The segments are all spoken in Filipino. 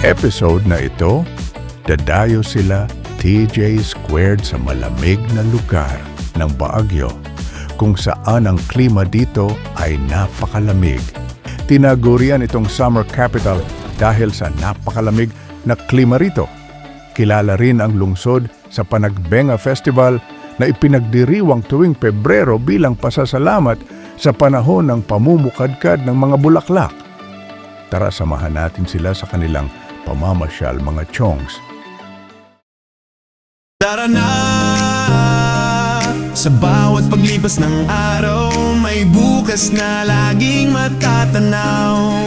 episode na ito, dadayo sila TJ Squared sa malamig na lugar ng Baguio, kung saan ang klima dito ay napakalamig. Tinagurian itong summer capital dahil sa napakalamig na klima rito. Kilala rin ang lungsod sa Panagbenga Festival na ipinagdiriwang tuwing Pebrero bilang pasasalamat sa panahon ng pamumukadkad ng mga bulaklak. Tara, samahan natin sila sa kanilang pamamasyal, mga chongs. Tara na, sa bawat paglipas ng araw, may bukas na laging matatanaw.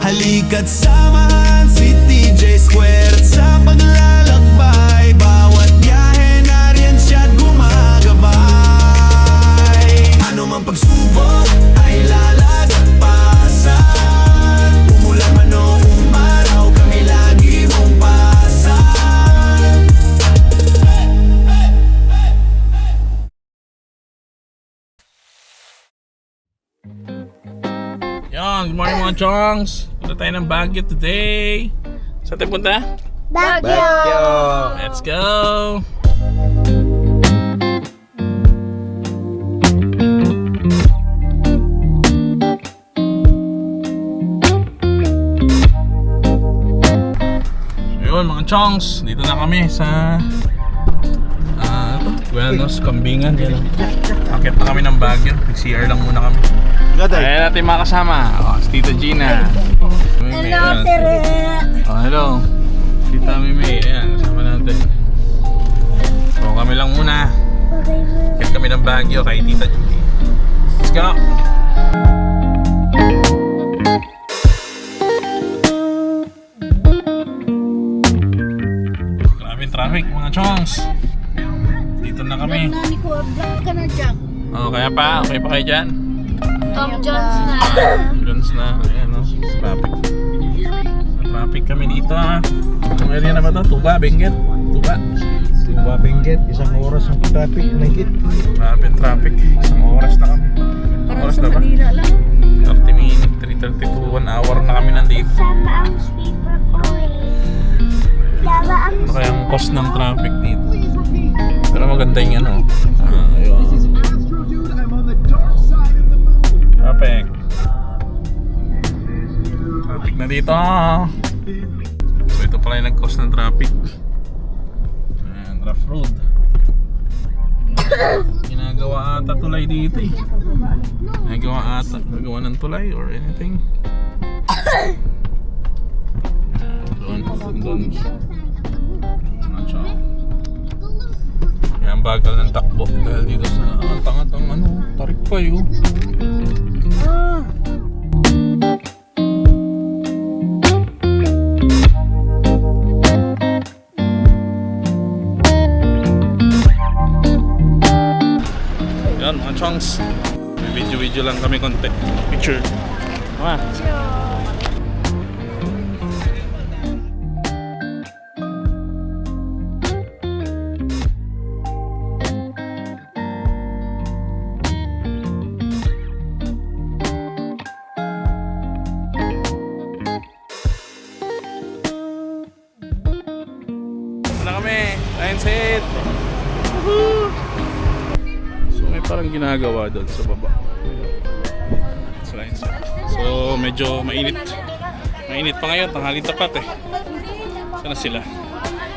Halika't samahan si TJ Squared sa paglalakbay. Bawat biyahe nariyan siya't gumagabay. Ano mang pagsubok ay lalagpasan. Umulan man o umaraw, kami lagi mong pasan. Good morning mga chongs. Punta tayo ng Baguio today. Saan tayo punta? Baguio! Let's go! Ayun mga chongs, dito na kami sa Buenos Kambingan. Akit na kami ng Baguio. Nag-CR lang muna kami. Ayan natin mga kasama. Si Tita Gina. Hello, Tere! Hello. Tita Mimi. Ayan, kasama natin. So kami lang muna. Akit kami ng Baguio kay Tita Judy. Let's go! Grabing traffic mga chongs. Dito na kami. Nani ko, vlog ka na dyan. Kaya pa? Okay pa kayo dyan? Tom Jones na. Jones na. Ayan o. Traffic. Traffic kami dito ha. Anong area na ba ito? Tuba, Benguet? Tuba. Tuba, Benguet. Isang oras ang traffic. Nagit. Traffic, traffic. Isang oras na kami. Isang oras na ba? 30 minutes, 3:32, 1 hour na kami nandito. Ano kaya ang cost ng traffic dito? Pero maganda yung ano. Ayun. Traffic. Traffic na dito. So ito pala yung nag-cause ng traffic. Ayan, rough road. Ginagawa ata tulay dito eh. Ginagawa ata. Nagawa ng tulay or anything. Doon. Yan, bagal ng takbo dahil dito sa tangat ang ano, tarik pa yun. Yan mga chongs, may video lang kami konti. Picture. Mindset. So may parang ginagawa doon sa baba. Sa mindset. So medyo mainit. Mainit pa ngayon, tanghali tapat eh. Sana sila?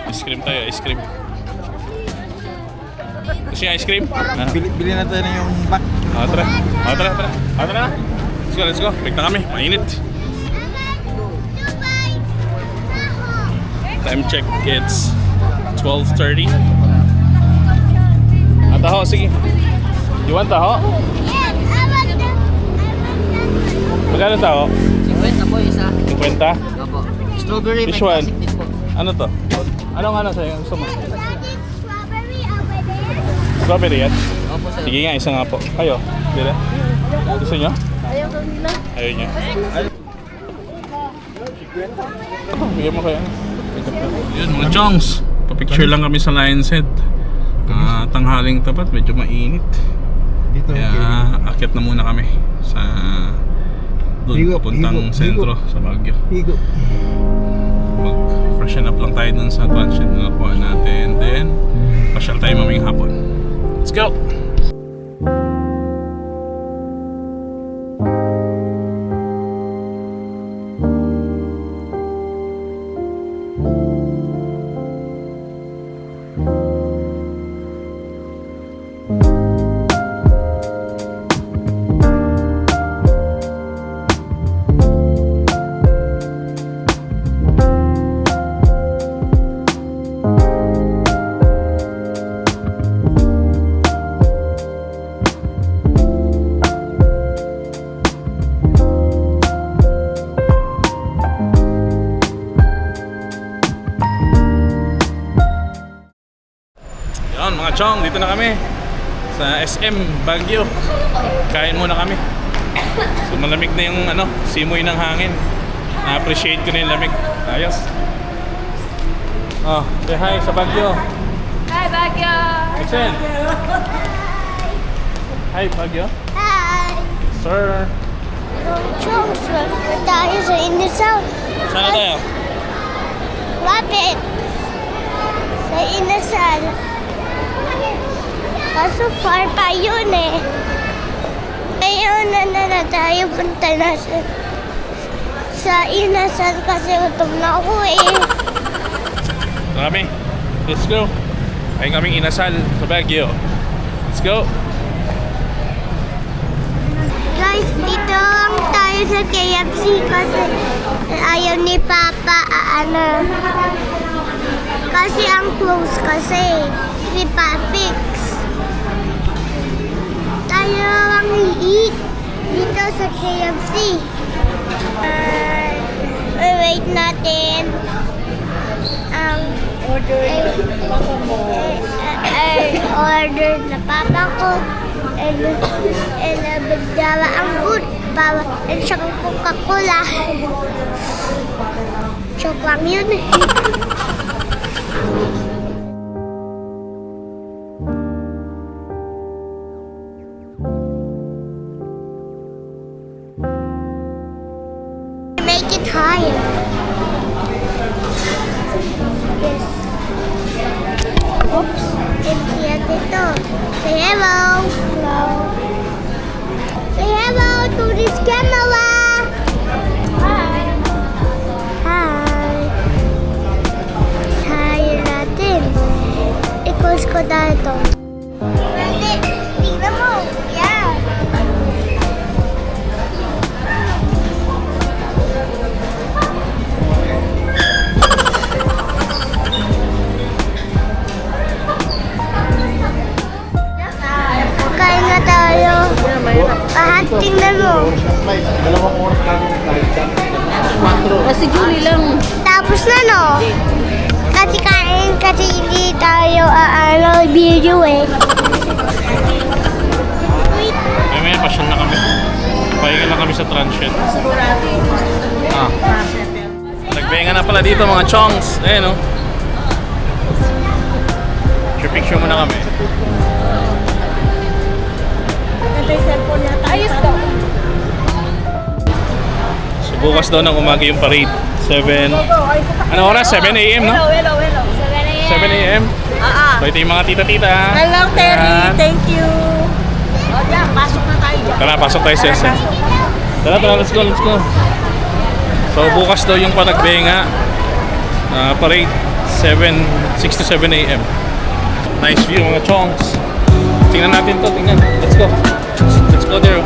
Ice cream tayo, ice cream. Gusto niya ice cream? Bili na tayo na yung back. Tara. Tara. Let's go. Break na kami, mainit. Time check, kids. 12:30. Taho, sige. You want taho? Yes, I want the... Magkano taho? 50 po isa. 50? Opo. Strawberry Which may one? classic din po. Ano to? Anong ano sa'yo? Gusto mo? Strawberry over there. Strawberry yan? Opo sir. Sige nga, isa nga po. Kayo? Dila? Gusto nyo? Ayaw ko nila. Ayaw nyo. Bigyan mo kayo. Yun mga chongs. Pa-picture lang kami sa Lion's Head. Tanghaling tapat, medyo mainit. Dito. Kaya akyat na muna kami sa doon Higo, papuntang higo, sentro higo. sa Baguio. Higo. mag-freshen up lang tayo dun sa transient na nakuha natin. Then, pasyal tayo mamayang hapon. Let's go! Yan mga chong, dito na kami sa SM Baguio. Kain muna kami. So malamig na yung simoy ng hangin. Na-appreciate ko na yung lamig. Ayos. Oh, say hi sa Baguio. Hi, Baguio! Excel. Hi Baguio. Hi! Sir. Chunks, welcome tayo sa Inasal. Saan na tayo? Rapid! Sa Inasal. Kaso far pa yun eh. Ngayon na tayo punta na sa Inasal kasi utom na ako eh. Kami. Let's go. Ayun kaming inasal sa Baguio. Let's go. Guys, dito lang tayo sa KFC kasi ayaw ni Papa kasi ang close kasi ni Papix. Tayo lang i-eat dito sa KFC. Wait natin. Order na Papa ko. And bigdawa ang food. And siyang Coca-Cola. Joke lang yun. Make it higher. Yes. Oops. And siya dito. Say hello. Hello. Say hello to this camera. Hi. Hi. Hi natin. I-close ko dahil ito. Pwede. Tingnan mo. Yeah. Kain na tayo. Lahat tingnan mo. Kasi Julie lang. Tapos na no? Kasi kain kasi hindi tayo video eh. May pasyal na kami. Pahinga na kami sa transient. Nagbenga na pala dito mga chongs. Ayan o. Picture muna kami. Ayos daw. So bukas daw ng umaga yung parade. 7. Ano oras? 7 a.m. no? Hello. 7 a.m. So ito yung mga tita-tita. Hello, Terry. Yan. Thank you. O, yan. Pasok na tayo dyan. Tara, pasok tayo sa SM. Tara, let's go. So bukas daw yung panagbenga. Parade 6 to 7 a.m. Nice view mga chongs. Tingnan natin to, tingnan. Let's go. Let's go there.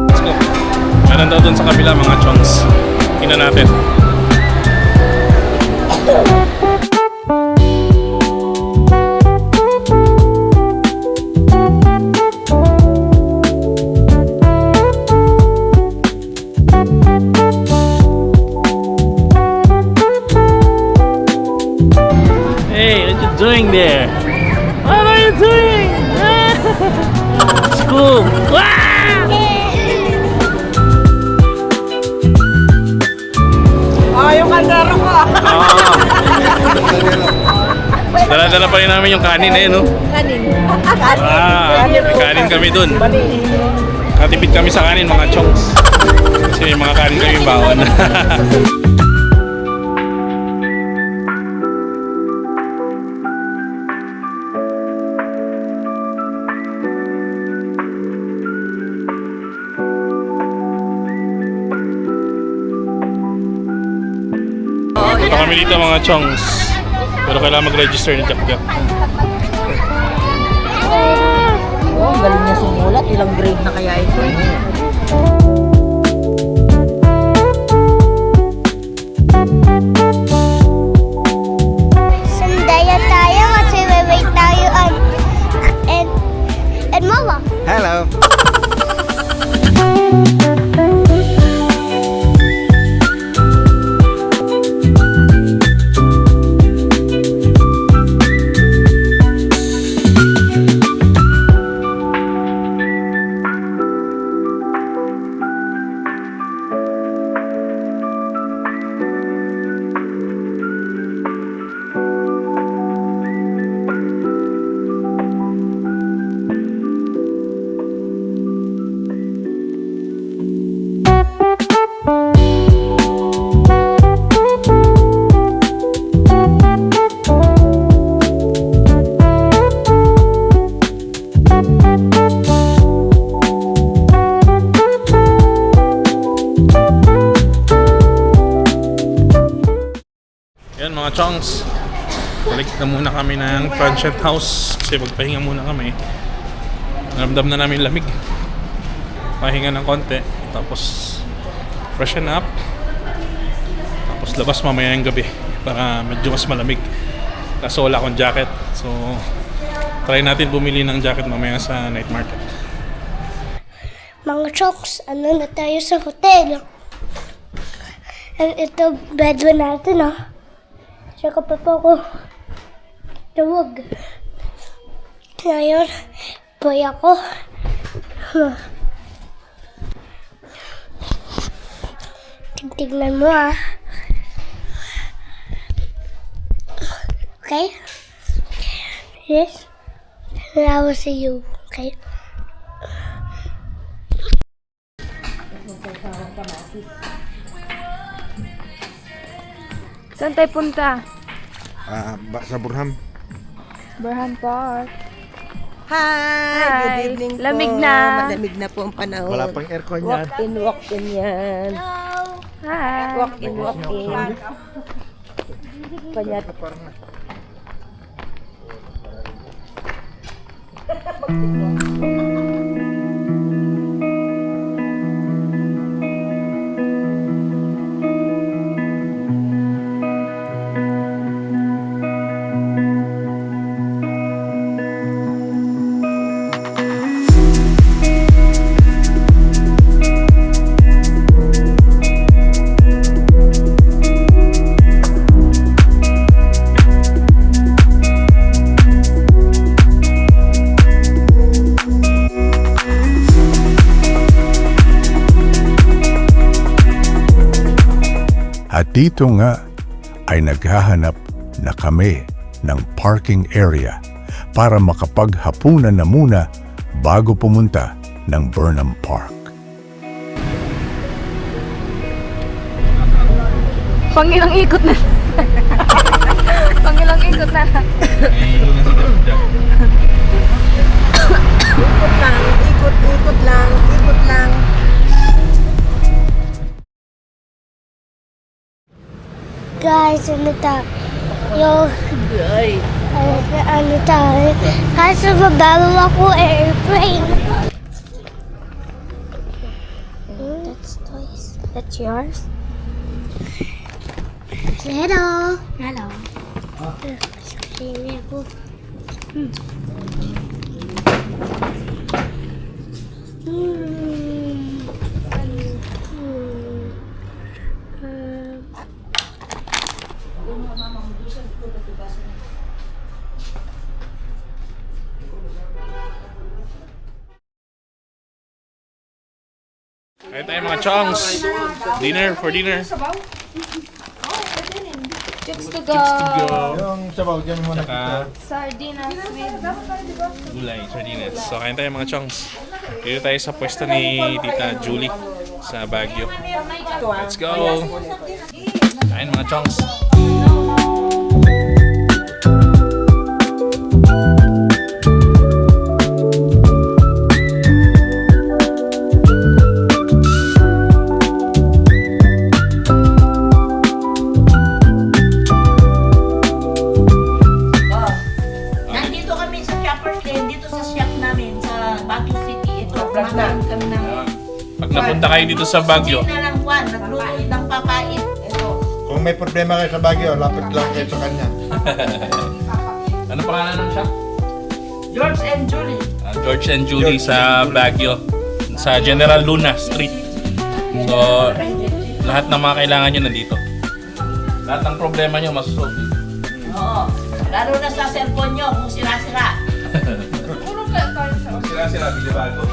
Let's go. Meron daw dun sa kabila mga chongs. Tingnan natin. Hey, what you doing there? What are you doing? School. Wow! Yung kandero ko. Dala Dala pa rin namin yung kanin eh, no? Kanin. May kanin kami dun. Katipid kami sa kanin, mga chonks. Kasi may mga kanin kami bawon. Punta kami dito mga chongs. Pero kailangan mag-register ni Jack Jack. Oh, ang galing niya sumulat. Ilang grade na kaya ito? Sandaya tayo kasi wait tayo and mama. Hello. Yan mga chongs. Balik na muna kami ng Transient House kasi magpahinga muna kami. Naramdam na namin lamig. Pahinga ng konti. Tapos freshen up. Tapos labas mamaya yung gabi para medyo mas malamig. Kaso wala akong jacket. So try natin bumili ng jacket mamaya sa night market. Mga chokes, ano na tayo sa hotel? Ito, bedroom natin, oh. Tsaka pa po ako tawag. Ngayon, boy ako. Tignan mo, ah. Okay? Yes? And I will see you, okay? Saan tayo punta? Sa Burham. Burhan Park. Hi! Hi. Good evening po. Lamig na. Malamig na po ang panahon. Wala pang aircon yan. Walk in yan. Hi. Walk in. Panyat. At dito nga ay naghahanap na kami ng parking area para makapaghapunan na muna bago pumunta ng Burnham Park. Pangilang ikot na. Pangilang ikot na. Ikot lang. Guys, ano tayo? Ano tayo? Kasi mababaw ako airplane. That's toys. That's yours? Hello. Hello. Sabi ako. Kaya tayo mga chongs. Dinner. Chicks to go. Chicks to go. Yung sabaw dyan mo Tsaka Sardinas with... gulay, sardines. So kain tayo mga chongs. Dito tayo sa pwesto ni Tita Julie sa Baguio. Let's go! Kain mga chongs. Nandito kami sa Shopper Lane, dito sa shop namin sa Baguio City. Ito, kumakain kami ng... Pag napunta kayo dito sa Baguio, Hindi na lang Juan, nagluto ng papait. Ito. Kung may problema kayo sa Baguio, lapit lang kayo sa kanya. ano pangalan nun siya? George and Julie. George and Julie sa Baguio. Sa General Luna Street. So, lahat ng mga kailangan nyo nandito. Lahat ng problema nyo masusolve dito. Oo. Lalo na sa cellphone nyo kung sira-sira. Sila-sila, bilibago.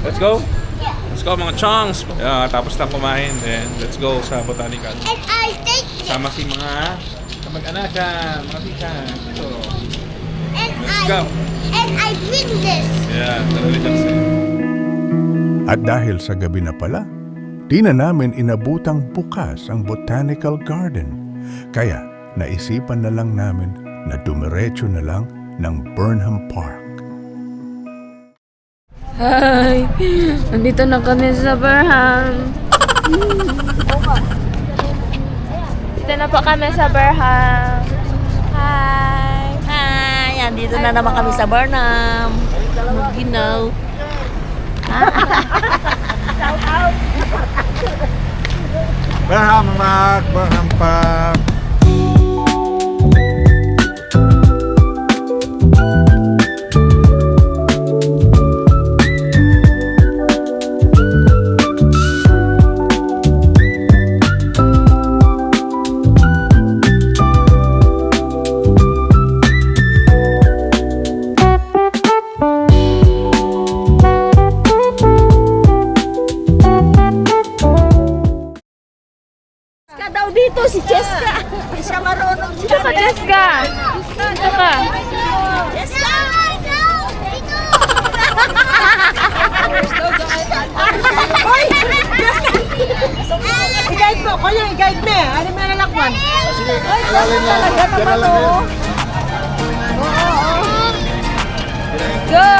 Let's go! Let's go mga chongs! Tapos na kumain, then let's go sa botanical. And I take this. Sama si mga kamag-anakan, mga tita. So, And let's go! I bring this. Yeah, relax eh. At dahil sa gabi na pala, di na namin inabutang bukas ang botanical garden. Kaya naisipan na lang namin na dumiretso na lang ng Burnham Park. Hi! Nandito na kami sa Burham. Dito na po kami sa Burham. Hi! Hi! Andito na naman kami sa Burnham. Ginaw. Barham Park. Ka daw dito si Jessica. Siya marunong siya. Tsaka Jessica! Dito ka! Jessica! Hoy! I-guide mo. Kuya, i-guide mo eh. Ano mo nalakman? Sige, alala niya. Diyan na lang yun. Go!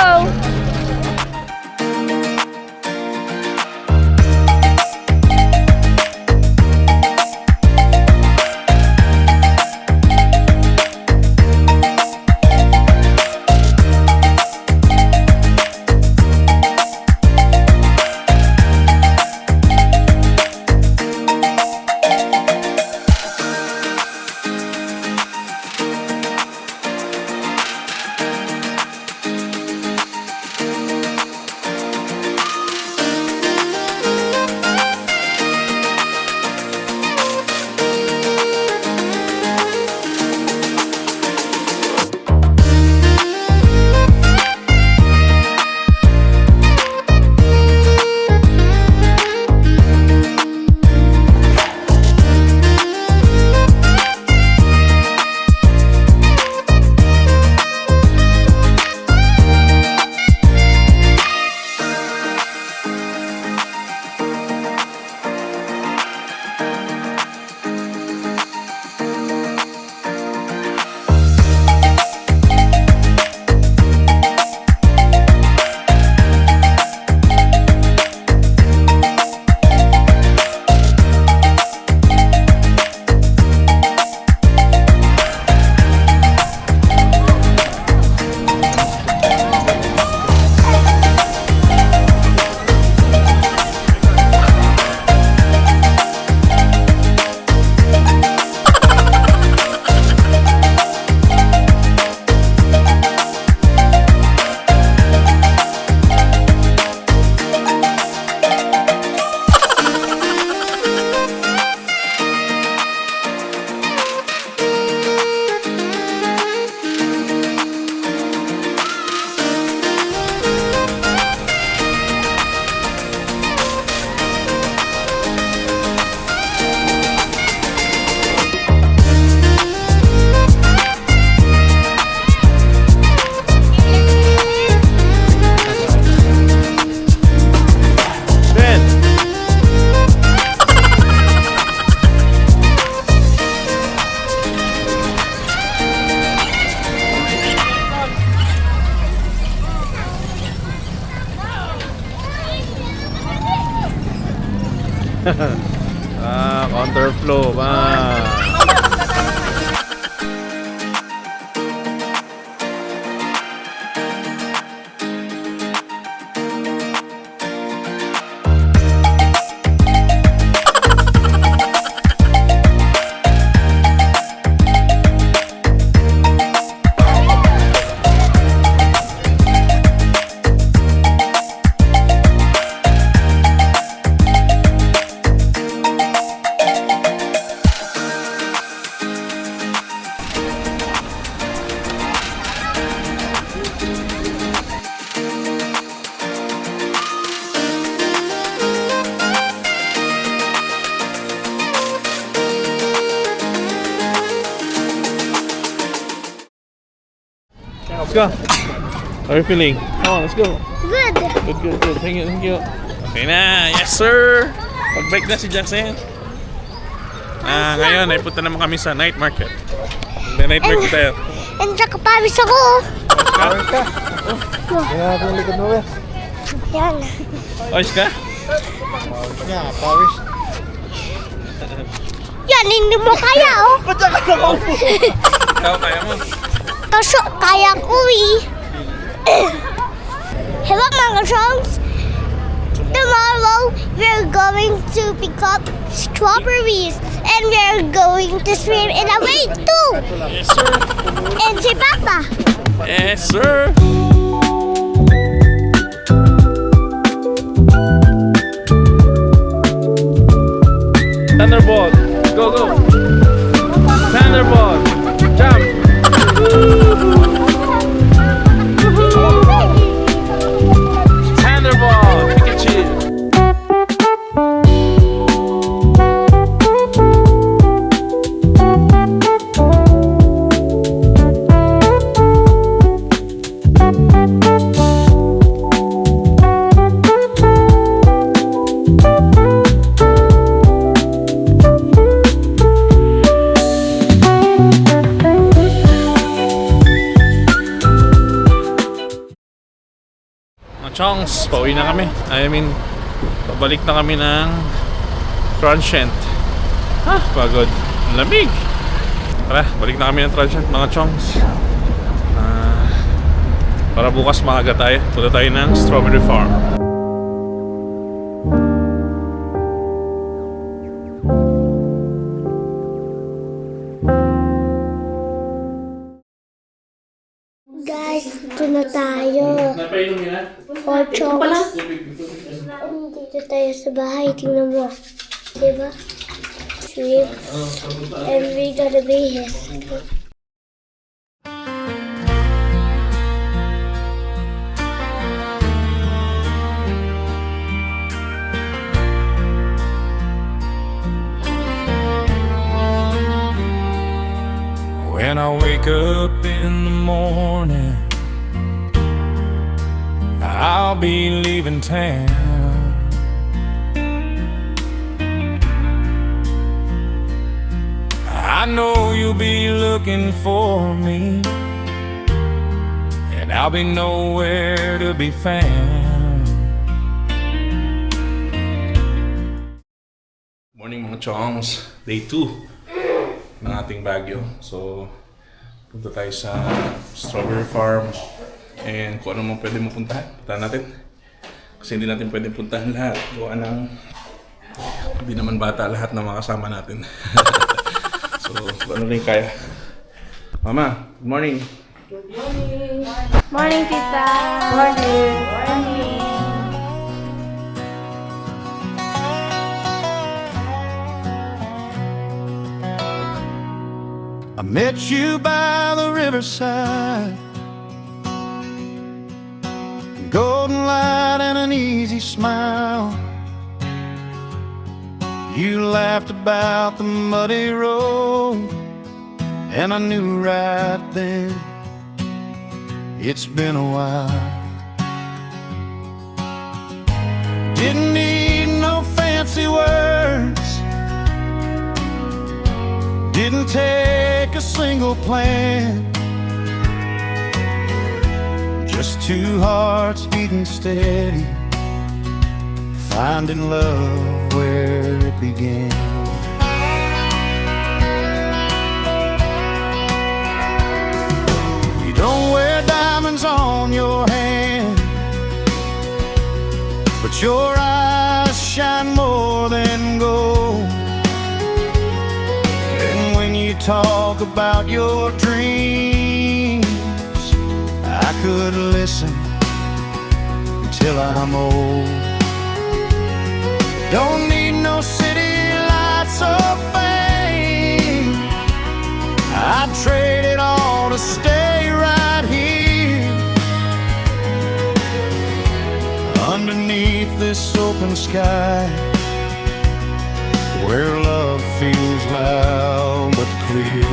Counterflow ba? Let's go. How are you feeling? Come on, let's go. Good. Good. Thank you. Okay na. Yes, sir. Pag-bike na si Jackson. Ngayon ay punta naman kami sa night market. Night market tayo. And saka pawis ako. Pawis ka? Kaya natin yung likod mo ba? Yan. Ayos ka? Pawis nga, pawis. Yan, hindi mo kaya oh. Ikaw, kaya mo. Kasi kaya ko eh. Hello mga chongs. Tomorrow we're going to pick up strawberries and we're going to swim in a lake too. Yes, sir. And si Papa. Yes, sir. Thunderbolt. Go. Thunderbolt. Jump. Thunderbolt. Pikachu. Chongs, pauwi na kami. Pabalik na kami ng Transient. Pagod. Ang lamig. Tara, balik na kami ng Transient, mga Chongs. Para bukas maaga tayo. Punta tayo ng Strawberry Farm. Guys, ito na tayo. Napainom niya na? For chongs. Dito tayo sa bahay. Tingnan mo. Diba? Swim. And we gotta be here. When I wake up in the morning, I'll be leaving town. I know you'll be looking for me, and I'll be nowhere to be found. Morning mga Chongs. Day 2 ng ating Baguio. So, punta tayo sa Strawberry Farm. And kung ano man pwede mo puntahan, puntahan natin. Kasi hindi natin pwede puntahan lahat. Gawa ng hindi naman bata lahat na mga kasama natin. So, kung ano rin kaya. Mama, good morning. Morning, Tita. Morning. I met you by the riverside, golden light and an easy smile. You laughed about the muddy road, and I knew right then it's been a while. Didn't need no fancy words, didn't take a single plan, just two hearts beating steady, finding love where begin. You don't wear diamonds on your hand, but your eyes shine more than gold. And when you talk about your dreams, I could listen till I'm old. Don't need no city lights or fame, I'd trade it all to stay right here underneath this open sky, where love feels loud but clear.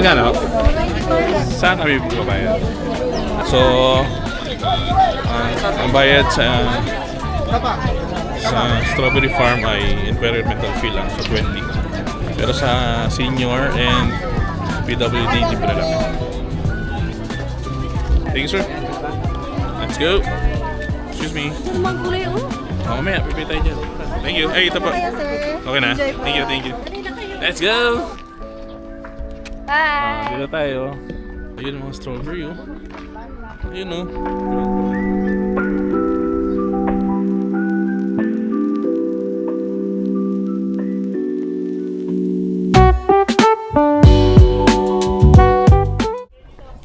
Magkano? Saan kami magbabayad? So, ang bayad sa Strawberry Farm ay environmental fee lang, so 20. Pero sa senior and PWD, libre lang. Thank you, sir. Let's go. Excuse me. Mamaya, pipili tayo dyan. Thank you. Ay, ito po. Okay na? Thank you. Let's go! Bye! Dito tayo. Ayun ang mga strawberry, oh. Ayun, oh.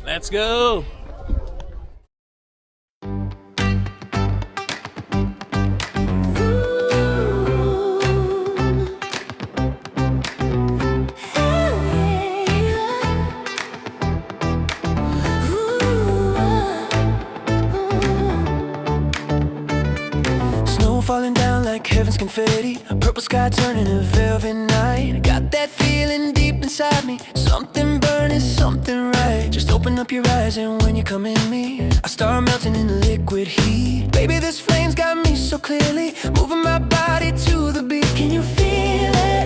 Let's go! Falling down like heaven's confetti, a purple sky turning to velvet night. Got that feeling deep inside me, something burning, something right. Just open up your eyes and when you come in me, I start melting in the liquid heat. Baby, this flame's got me so clearly, moving my body to the beat. Can you feel it?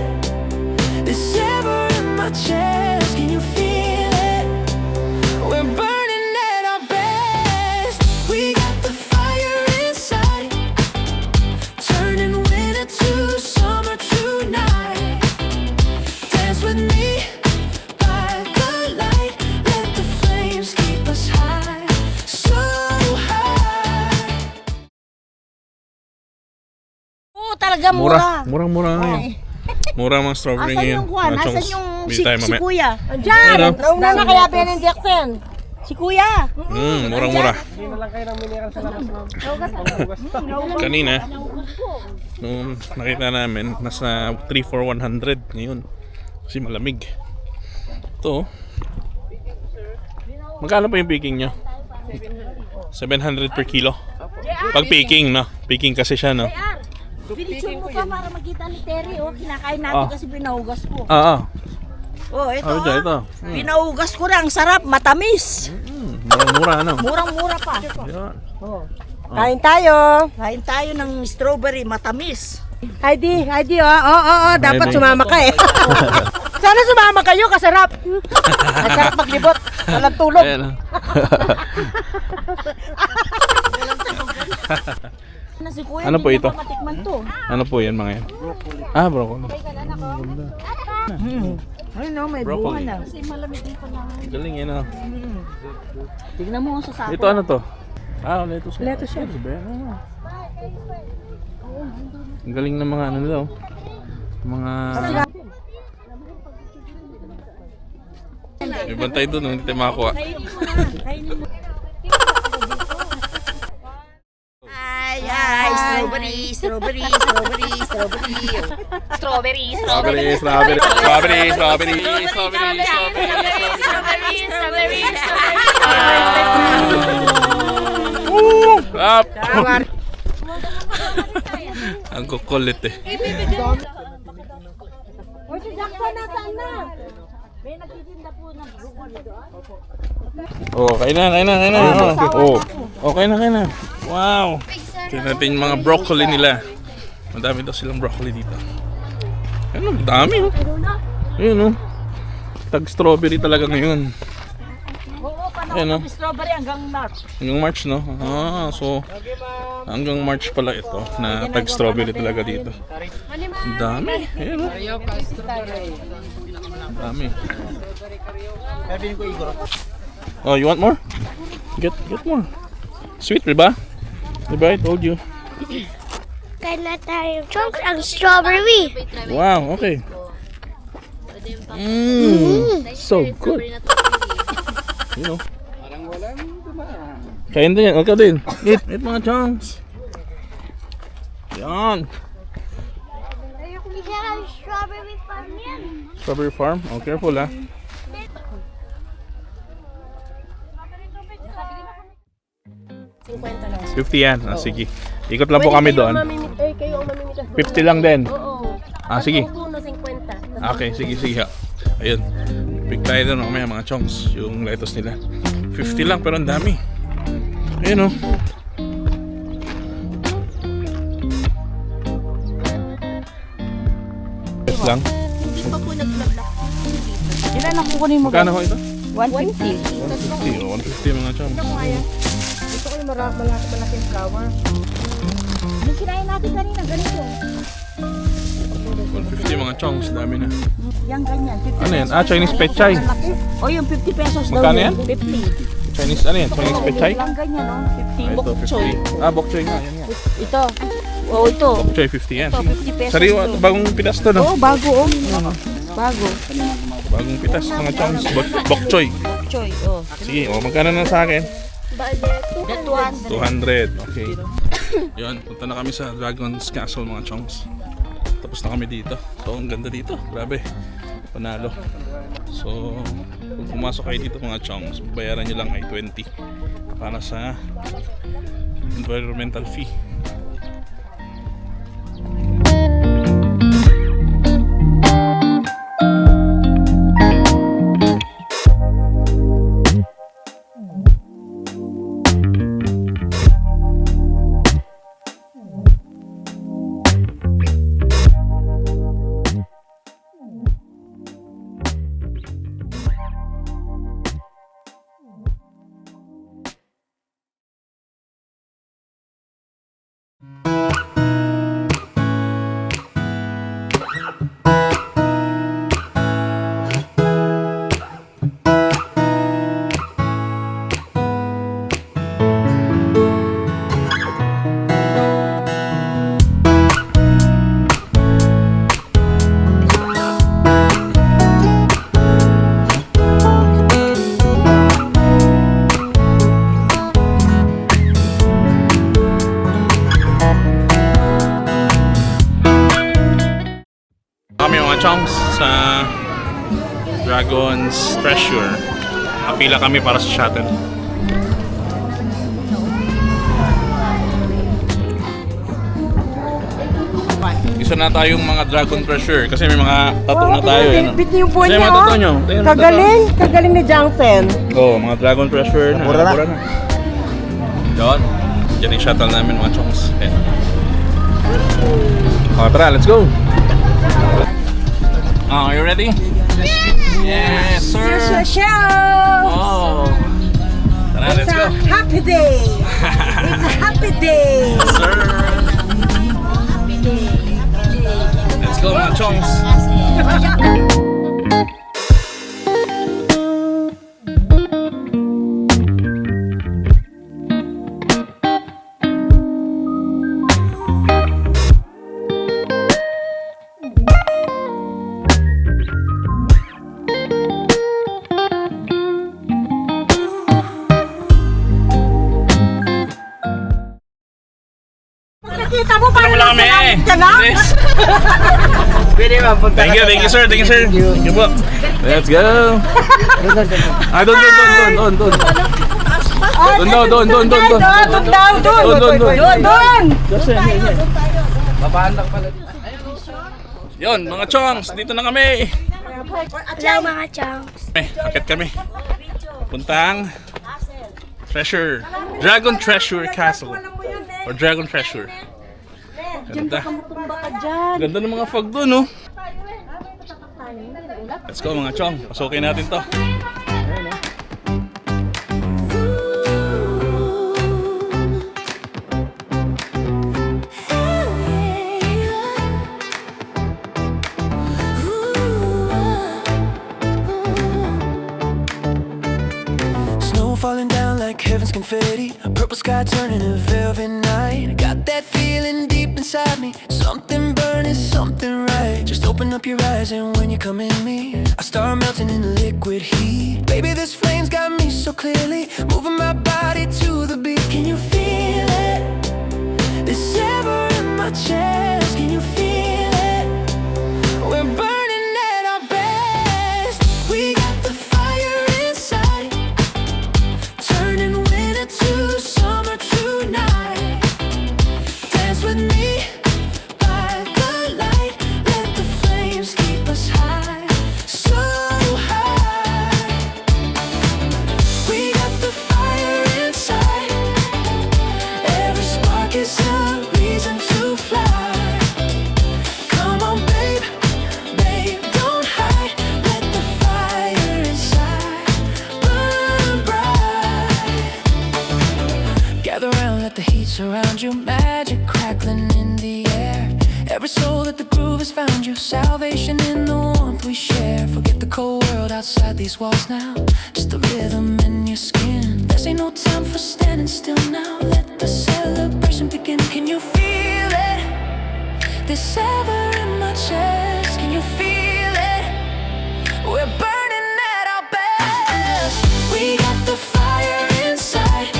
This shiver in my chest. Can you feel it? We're burning at our best. We got the fire inside, turning winter to summer tonight. Dance with me by the light, let the flames keep us high, so high. Oo, talaga mura. Murang-mura ngayon. Mura mga strawberry Asan ngayon. yung Juan? Mga Asan chunks. yung Bili tayo si mamaya. Kuya? Diyan! Ano? Nauna na kaya Benedicten. Si Kuya. Murang-mura. Kanina, nung nakita namin, nasa 3-4-100 ngayon. Kasi malamig. Ito, magkano pa yung picking nyo? 700 per kilo. Pag picking, no? Picking kasi siya, no? Pinitsyon mo pa para makita ni Terry. Oh, kinakain natin kasi pinahugas ko. Oh, ito. Ito. Pinahugas ko na. Ang sarap. Matamis. Murang-mura, no? Murang-mura pa. Yan. Kain tayo. Kain tayo ng strawberry. Matamis. Heidi, oo, dapat Heidi. sumama ka eh. Sana sumama kayo, kasarap. Ang sarap maglibot, walang tulog. Ayan, no? Si Kuya, Ano po hindi ito? na pa matikman to. Ano po yan mga yan? Broccoli. Ay no, may Broccoli. bunga na. Kasi malamig din pa lang. Galing yan, no? Tignan mo sa sako. Ito ano to? Lettuce. Lettuce yan. Ang galing ng mga ano nila, oh. Mga... May bantay doon, hindi tayo makakuha. Kainin mo. Ay, strawberry. Strawberry. Strawberry, strawberry, strawberry, strawberry, strawberry, strawberry. Up. Ang kukulit eh. Uy, si Jackson nasaan na? May nagtitinda po ng Oh, kain na. Oh, kain na. Wow. Tingnan natin yung mga broccoli nila. Madami daw silang broccoli dito. Ano, dami oh. Ayun oh. Tag-strawberry talaga ngayon. Oo, Ayan, panahon ng strawberry hanggang March. Hanggang March, no? Ah, so hanggang March pala ito na tag-strawberry talaga dito. Ang dami. Ayan oh. Ang dami. Oh, you want more? Get more. Sweet, diba? Diba, I told you. Kain na tayo. Chunks ang strawberry. Wow, okay. So good. You know. Kain din yan. Okay din. Eat mga chunks. Yan. Isa ang strawberry farm yan. Strawberry farm. Oh, careful ha. $50 yan. Ah, sige. Ikot lang po kami doon. Kayo ang mamimitas. 50 lang din. Oo. Ah, sige. Puno 50. Okay, sige. Ayun. Pick tayo doon mamaya mga chongs. Yung lettuce nila. 50 lang pero ang dami. Ayun oh. Yes lang. Ilan ang kukunin mo? Magkano ho ito? 150. 150. Oh, 150 mga chongs. Gusto ko yung malaking flower. Anong kinain natin kanina? Ganito. 150 mga chongs. Dami na. Yang ganyan. 50 Ano yan? Ah, Chinese pechay. O yung 50 pesos daw. Magkano yan? 50. Chinese ano yan? Chinese pechay? Yang ganyan o. Ah, 50. ito, Bok choy. 50. Ah, bok choy nga. Yan nga. Ito. O ito. Bok choy, 50 yan. Ito, 50 pesos. Sariwa, daw. bagong pitas to, no? Oo, bago o. Bago. Bagong pitas mga chongs. Bok choy. Bok choy. O. Sige, magkano na sa akin? 200. 200. Okay. Yun, punta na kami sa Dragon's Castle mga chongs. Tapos na kami dito. So, ang ganda dito. Grabe. Panalo. So, kung pumasok kayo dito mga chongs, bayaran nyo lang ay 20 para sa environmental fee. Kami mga chongs sa Dragon's Treasure. Napila kami para sa shuttle. Isa na tayong mga Dragon Treasure kasi may mga tattoo na tayo. Yan. Bit yung buwan Kasi niya, mga tattoo nyo. Tingnan mo, Kagaling ni Jangsen. Oo, mga Dragon Treasure na. Mura na. Doon. Diyan yung shuttle namin mga chongs. Okay. Oh, tara, let's go! Are you ready? Yes, sir! Show! Oh! Tara, let's go! Happy day! It's a happy day! Sir! Let's go mga chongs! Nakita mo paano Wala kami! kami. Ka na? Yes. Pwede ba? Punta Thank you, sir. Thank you, sir. Thank you po. Let's go. Ah, doon. Doon. Yun, mga chongs, dito na kami. Hello mga chunks. Akit kami. Puntang Treasure. Dragon Treasure Castle. Or Dragon Treasure. Ganda. Ganda ng mga fog doon, no? Let's go mga chong. Pasukin natin to. Snow falling down like heaven's confetti. A purple sky turning to velvet night. Got that feeling deep inside me. Something burning, something right. Just open up your eyes and when you come in me, I start melting in the liquid heat. Baby, this flame's got me so clearly. Moving my body to the beat. Can you feel it? This ever in my chest. Can you feel it? We're burning at our best. We got the fire inside, turning winter to summer tonight. Dance with me by the light. Let the flames keep us high, so high. We got the fire inside. Every spark is a reason to fly. Come on, babe, babe, don't hide. Let the fire inside burn bright. Gather round, let the heat surround you. Magic crackling in the air. Every soul that the groove has found you. Salvation in the warmth we share. Forget the cold world outside these walls now. Just the rhythm in your skin. This ain't no time for standing still now. Let the celebration begin. Can you feel it? This ever in my chest. Can you feel it? We're burning at our best. We got the fire inside,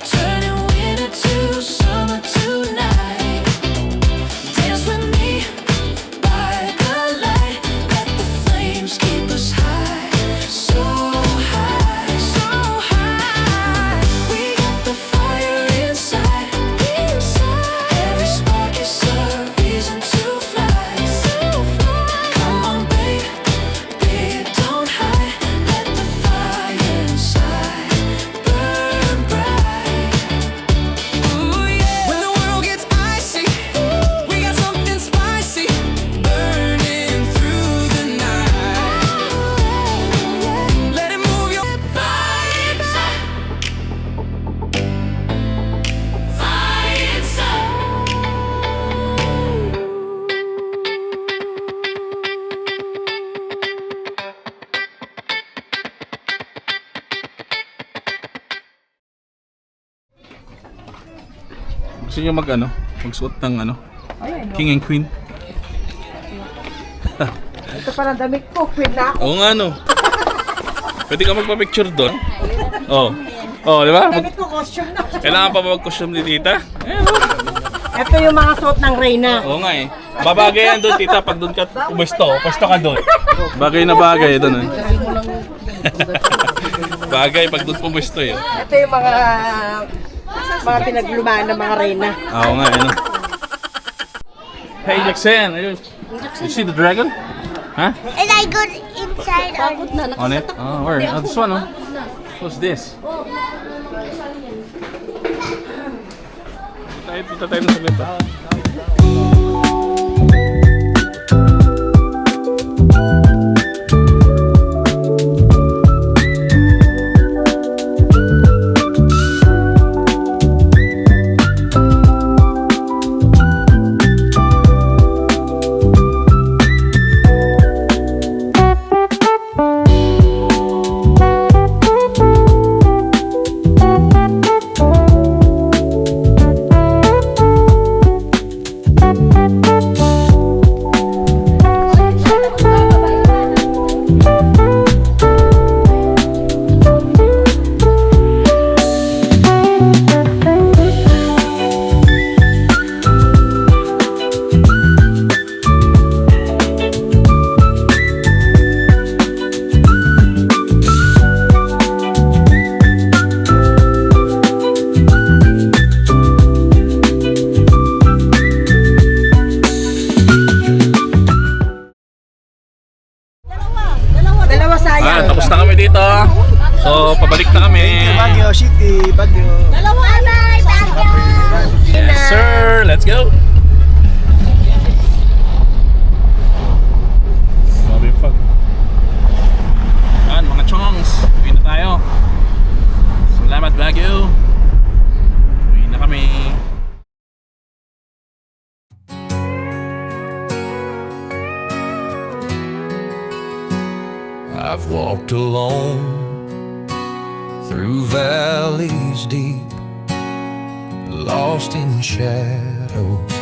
turning winter to summer tonight. Dance with me by the light. Let the flames keep us high, so high, so high. We got the fire inside, inside. Every spark is a reason to fly, so fly. Come on, babe, babe, don't hide. Let the fire inside burn bright. Ooh, yeah. When the world gets icy, we got something spicy burning through the night. Let it move your fire inside. Fire inside. Gusto nyo magsuot ng King and Queen? Ito parang damit ko. Queen na ako. Oo nga, no. Pwede ka magpa-picture doon. Oh, di ba? Damit ko, costume na. Kailangan pa ba mag-costume ni tita? Ito yung mga suot ng Reyna. Oo nga eh. Babagay yan doon, tita, pag doon ka pwesto ka doon. Bagay na bagay doon. Bagay pag doon pumwesto eh. Ito yung mga pinaglumaan ng mga Reyna. Oo nga, Hey, Jackson, you see the dragon? Huh? And I go inside On it? Oh, where? Oh, this one, What's this? Punta tayo sa saglit. dalawa sayang. Tapos na kami dito. So, pabalik na kami. Baguio City, Baguio. Bye-bye, Baguio! Yes, sir. Let's go. Sabi fog. Yan, mga chongs. Uwi na tayo. Salamat, Baguio. Uwi na kami. I've walked alone through valleys deep, lost in shadows,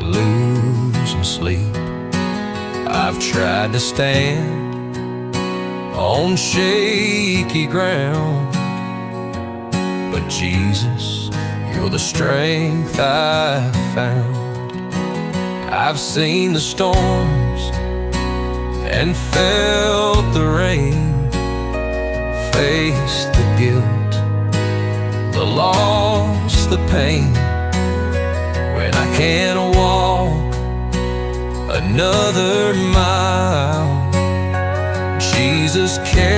losing sleep. I've tried to stand on shaky ground, but Jesus, you're the strength I found. I've seen the storms and felt the rain, faced the guilt, the loss, the pain. When I can't walk another mile, Jesus carries